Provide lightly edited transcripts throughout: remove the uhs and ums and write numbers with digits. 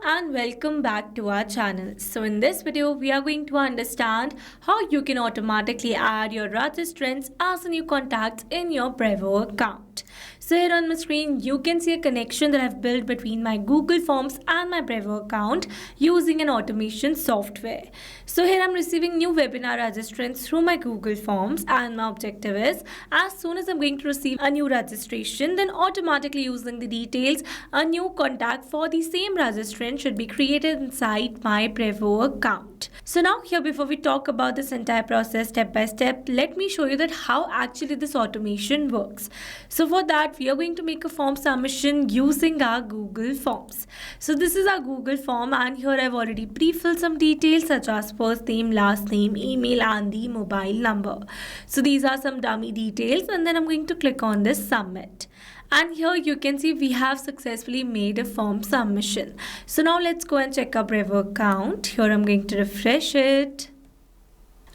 and welcome back to our channel. So in this video, we are going to understand how you can automatically add your registrants as a new contact in your Brevo account. So here on my screen, you can see a connection that I've built between my Google Forms and my Brevo account using an automation software. So here I'm receiving new webinar registrants through my Google Forms, and my objective is as soon as I'm going to receive a new registration, then automatically using the details, a new contact for the same registrant should be created inside my Brevo account. So now here, before we talk about this entire process step by step, let me show you that how actually this automation works. So for that, we are going to make a form submission using our Google Forms. So this is our Google form, and here I've already pre-filled some details such as first name, last name, email and the mobile number. So these are some dummy details, and then I'm going to click on this submit. And here you can see we have successfully made a form submission. So now let's go and check our Brevo account. Here I'm going to refresh it.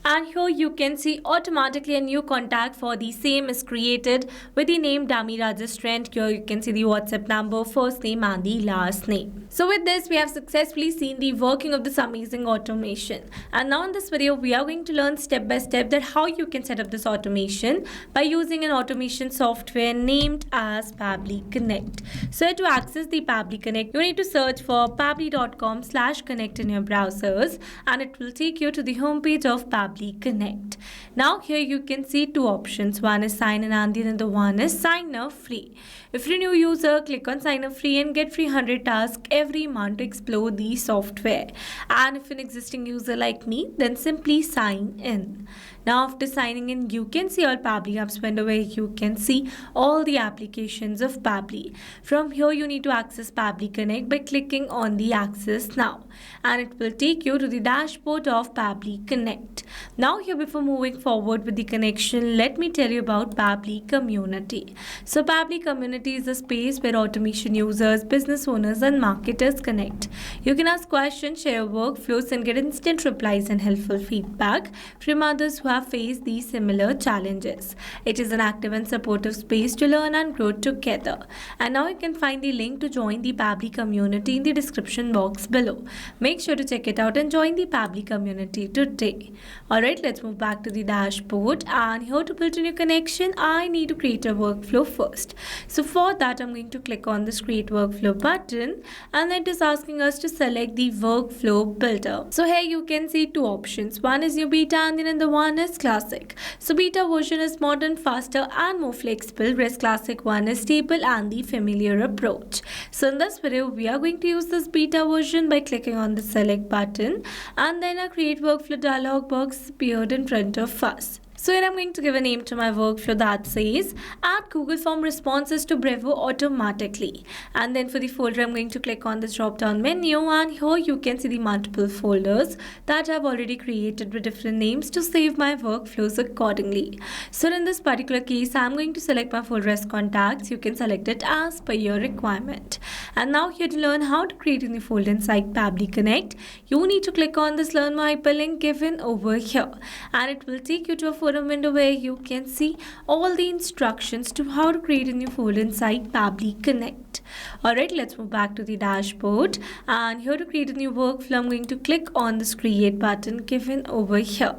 And here you can see automatically a new contact for the same is created with the name dummy registrant. Here you can see the WhatsApp number, first name and the last name. So with this, we have successfully seen the working of this amazing automation. And now in this video, we are going to learn step by step that how you can set up this automation by using an automation software named as Pabbly Connect. So to access the Pabbly Connect, you need to search for pabbly.com/connect in your browsers, and it will take you to the homepage of Pabbly Connect. Now here you can see two options. One is sign in and the other one is sign up free. If you're a new user, click on sign up free and get free 100 tasks every month to explore the software. And if an existing user like me, then simply sign in. Now after signing in, you can see all Pabbly apps window where you can see all the applications of Pabbly. From here you need to access Pabbly Connect by clicking on the access now, and it will take you to the dashboard of Pabbly Connect. Now here, before moving forward with the connection, let me tell you about Pabbly Community. So Pabbly Community is a space where automation users, business owners and marketers connect. You can ask questions, share workflows and get instant replies and helpful feedback from others who have faced these similar challenges. It is an active and supportive space to learn and grow together. And now you can find the link to join the Pabbly Community in the description box below. Make sure to check it out and join the Pabbly Community today. Alright, let's move back to the dashboard, and here to build a new connection, I need to create a workflow first. So for that, I'm going to click on this create workflow button, and it is asking us to select the workflow builder. So here you can see two options. One is new beta and then the one is classic. So beta version is modern, faster and more flexible, whereas classic one is stable and the familiar approach. So in this video, we are going to use this beta version by clicking on the select button, and then a create workflow dialog box appeared in front of us. So here I'm going to give a name to my workflow that says add Google Form responses to Brevo automatically. And then for the folder, I'm going to click on this drop down menu, and here you can see the multiple folders that I've already created with different names to save my workflows accordingly. So in this particular case, I'm going to select my folder as contacts. You can select it as per your requirement. And now here to learn how to create a new folder inside Pabbly Connect, you need to click on this learn my hyperlink given over here, and it will take you to a folder window where you can see all the instructions to how to create a new folder inside Pabbly Connect. Alright, let's move back to the dashboard, and here to create a new workflow, I'm going to click on this create button given over here.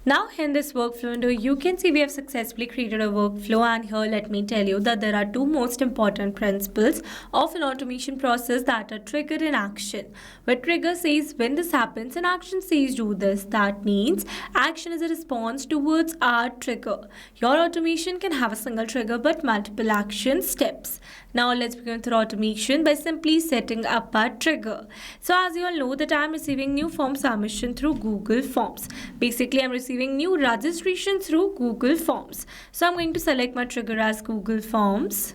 Now in this workflow window, you can see we have successfully created a workflow, and here let me tell you that there are two most important principles of an automation process that are trigger and action. Where trigger says when this happens and action says do this. That means action is a response towards our trigger. Your automation can have a single trigger but multiple action steps. Now let's begin with automation by simply setting up our trigger. So as you all know that I am receiving new form submission through Google Forms. Basically, I'm receiving new registration through Google Forms. So I'm going to select my trigger as Google Forms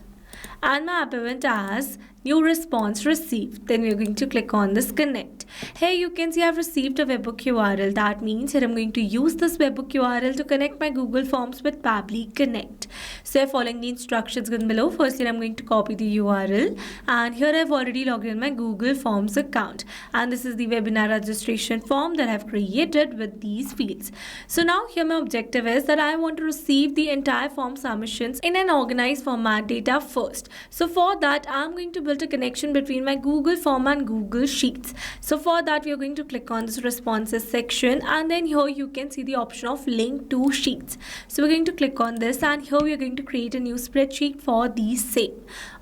and my app event as new response received. Then we're going to click on this connect. Here you can see I've received a webhook URL. That means here I'm going to use this webhook URL to connect my Google Forms with Pabbly Connect. So following the instructions given below, firstly I'm going to copy the URL, and here I've already logged in my Google Forms account, and this is the webinar registration form that I've created with these fields. So now here my objective is that I want to receive the entire form submissions in an organized format data first. So for that I'm going to build build a connection between my Google form and Google Sheets. So for that, we are going to click on this responses section, and then here you can see the option of link to sheets. So we're going to click on this, and here we are going to create a new spreadsheet for the same.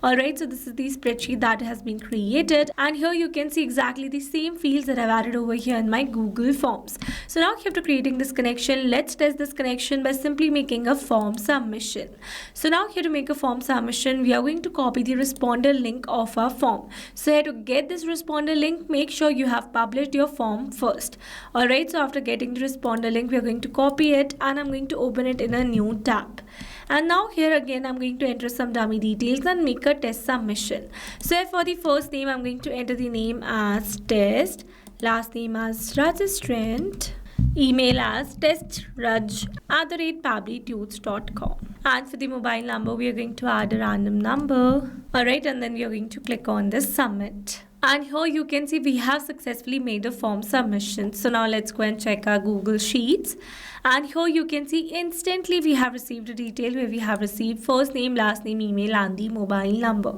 Alright, so this is the spreadsheet that has been created, and here you can see exactly the same fields that I've added over here in my Google Forms. So now after creating this connection, let's test this connection by simply making a form submission. So now here to make a form submission, we are going to copy the responder link of our form. So here to get this responder link, make sure you have published your form first. Alright, so after getting the responder link, we are going to copy it, and I'm going to open it in a new tab. And now here again, I'm going to enter some dummy details and make a test submission. So for the first name, I'm going to enter the name as test, last name as registrant, email as testraj@pabblytunes.com. And for the mobile number, we are going to add a random number. Alright, and then we are going to click on this submit. And here you can see we have successfully made a form submission. So now let's go and check our Google Sheets. And here you can see instantly we have received a detail where we have received first name, last name, email, and the mobile number.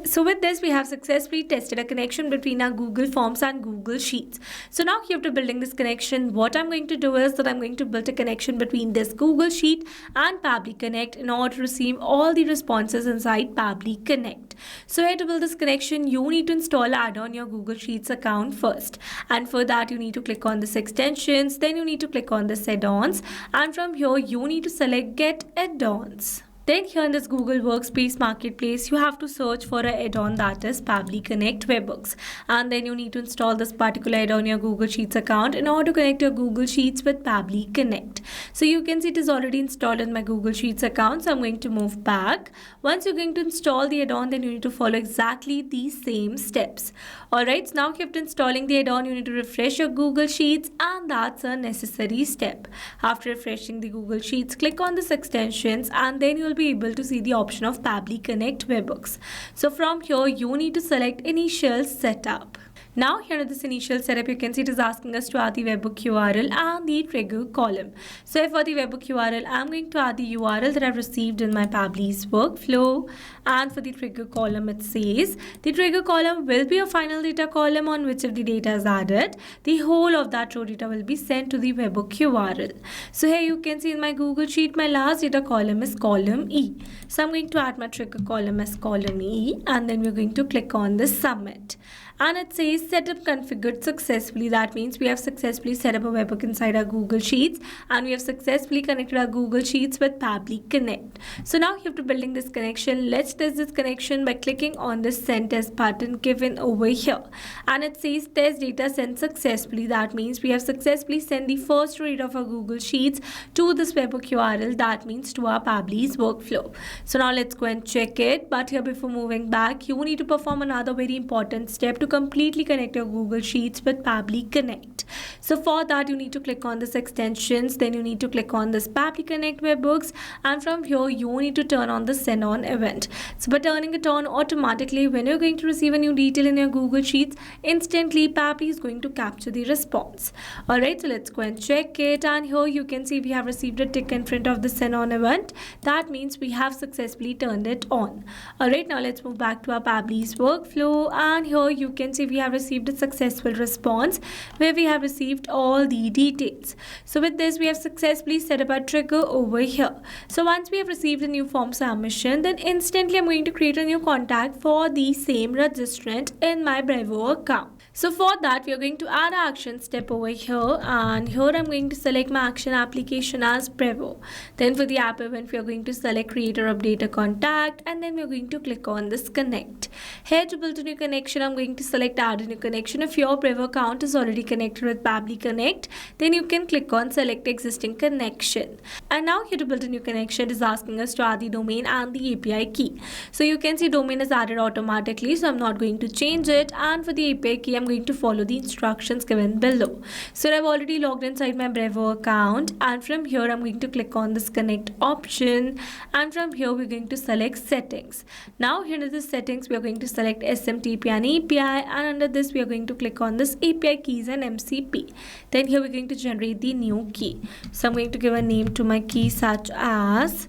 So with this, we have successfully tested a connection between our Google Forms and Google Sheets. So now here after building this connection, what I'm going to do is that I'm going to build a connection between this Google Sheet and Pabbly Connect in order to receive all the responses inside Pabbly Connect. So here to build this connection, you need to install add-on your Google Sheets account first. And for that, you need to click on this extensions, then you need to click on this add-on. And from here you need to select get add-ons. Then here in this Google Workspace Marketplace, you have to search for an add-on that is Pabbly Connect Webhooks. And then you need to install this particular add-on your Google Sheets account in order to connect your Google Sheets with Pabbly Connect. So you can see it is already installed in my Google Sheets account. So I'm going to move back. Once you're going to install the add-on, then you need to follow exactly the same steps. Alright, so now after installing the add-on, you need to refresh your Google Sheets, and that's a necessary step. After refreshing the Google Sheets, click on this extensions, and then you'll be able to see the option of Pabbly Connect Webhooks. So from here, you need to select Initial Setup. Now here in this initial setup, you can see it is asking us to add the webhook URL and the trigger column. So for the webhook URL, I'm going to add the URL that I've received in my Pabbly's workflow. And for the trigger column, it says the trigger column will be a final data column on which if the data is added, the whole of that row data will be sent to the webhook URL. So here you can see in my Google Sheet, my last data column is column E. So I'm going to add my trigger column as column E, and then we're going to click on this submit. And it says setup configured successfully. That means we have successfully set up a webhook inside our Google Sheets, and we have successfully connected our Google Sheets with Pabbly Connect. So now after building this connection, let's test this connection by clicking on this send test button given over here. And it says test data sent successfully. That means we have successfully sent the first read of our Google Sheets to this webhook URL. That means to our Pabbly's workflow. So now let's go and check it. But here before moving back, you need to perform another very important step to completely connect your Google Sheets with Pabbly Connect. So for that, you need to click on this extensions, then you need to click on this Pabbly Connect Webhooks, and from here you need to turn on the send on event. So by turning it on, automatically when you're going to receive a new detail in your Google Sheets, instantly Pabbly is going to capture the response. Alright, so let's go and check it, and here you can see we have received a tick in front of the send on event. That means we have successfully turned it on. Alright, now let's move back to our Pabbly's workflow, and here you can see we have received a successful response where we have received all the details. So with this, we have successfully set up our trigger over here. So once we have received a new form submission, then instantly I'm going to create a new contact for the same registrant in my Brevo account. So for that, we are going to add an action step over here, and here I'm going to select my action application as Brevo. Then for the app event, we are going to select create or update a contact, and then we're going to click on this connect. Here to build a new connection, I'm going to select add a new connection. If your Brevo account is already connected with Pabbly Connect, then you can click on select existing connection. And now here to build a new connection, it is asking us to add the domain and the API key. So you can see domain is added automatically, so I'm not going to change it. And for the API key, I'm going to follow the instructions given below. So I've already logged inside my Brevo account, and from here I'm going to click on this connect option, and from here we're going to select settings. Now here in the settings, we are going to select SMTP and API, and under this we are going to click on this API keys and MCP. Then here we're going to generate the new key. So I'm going to give a name to my key such as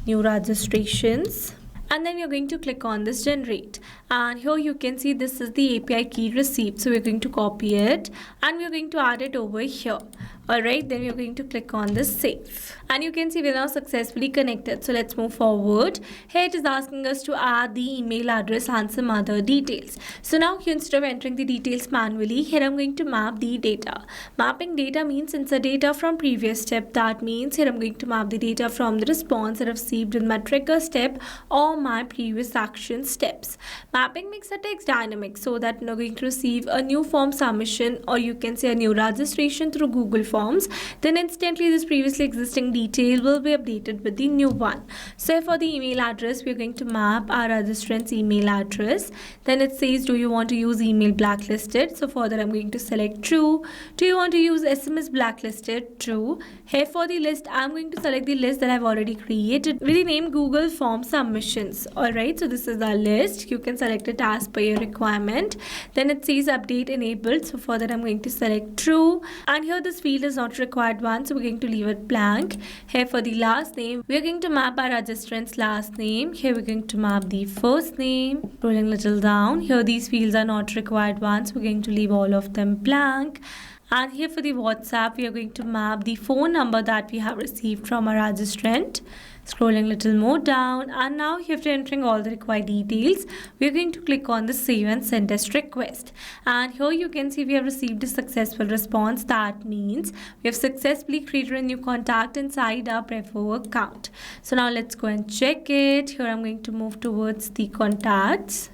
new registrations. and then we're going to click on this generate, and here you can see this is the API key received. So we're going to copy it and we're going to add it over here. Alright, then we're going to click on this save, and you can see we're now successfully connected. So let's move forward. Here it is asking us to add the email address and some other details. So now here, instead of entering the details manually, here I'm going to map the data. Mapping data means insert data from previous step. That means here I'm going to map the data from the response that I've received in my trigger step or my previous action steps. Mapping makes the text dynamic so that you're going to receive a new form submission, or you can say a new registration through Google Forms. Then instantly this previously existing detail will be updated with the new one. So for the email address, we're going to map our registrant's email address. Then it says, do you want to use email blacklisted? So for that I'm going to select true. Do you want to use SMS blacklisted? True. Here for the list, I'm going to select the list that I've already created with the name Google Form Submissions. Alright, so this is the list. You can select it as per your requirement. Then it says update enabled. So for that I'm going to select true. And here this field is not required one, so we're going to leave it blank. Here for the last name, we're going to map our registrant's last name. Here we're going to map the first name. Scrolling little down. Here these fields are not required ones. We're going to leave all of them blank. And here for the WhatsApp, we are going to map the phone number that we have received from our registrant. Scrolling little more down, and now after entering all the required details, we are going to click on the save and send test request. And here you can see we have received a successful response. That means we have successfully created a new contact inside our Brevo account. So now let's go and check it. Here I'm going to move towards the contacts.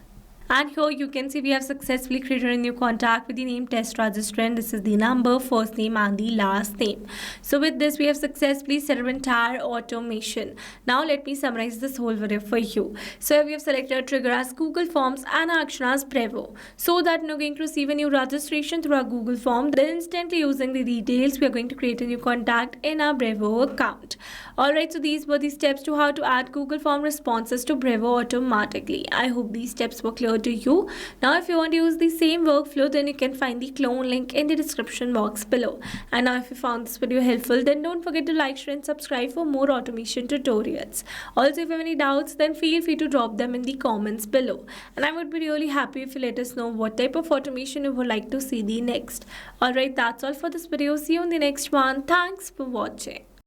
And here you can see we have successfully created a new contact with the name test registrant. This is the number, first name and the last name. So with this, we have successfully set up entire automation. Now let me summarize this whole video for you. So we have selected a trigger as Google Forms and action as Brevo, so that you're going to receive a new registration through our Google Form. Then instantly using the details, we are going to create a new contact in our Brevo account. Alright, so these were the steps to how to add Google Form responses to Brevo automatically. I hope these steps were clear to you. Now if you want to use the same workflow, then you can find the clone link in the description box below. And now if you found this video helpful, then don't forget to like, share and subscribe for more automation tutorials. Also, if you have any doubts, then feel free to drop them in the comments below. And I would be really happy if you let us know what type of automation you would like to see the next. Alright, that's all for this video. See you in the next one. Thanks for watching.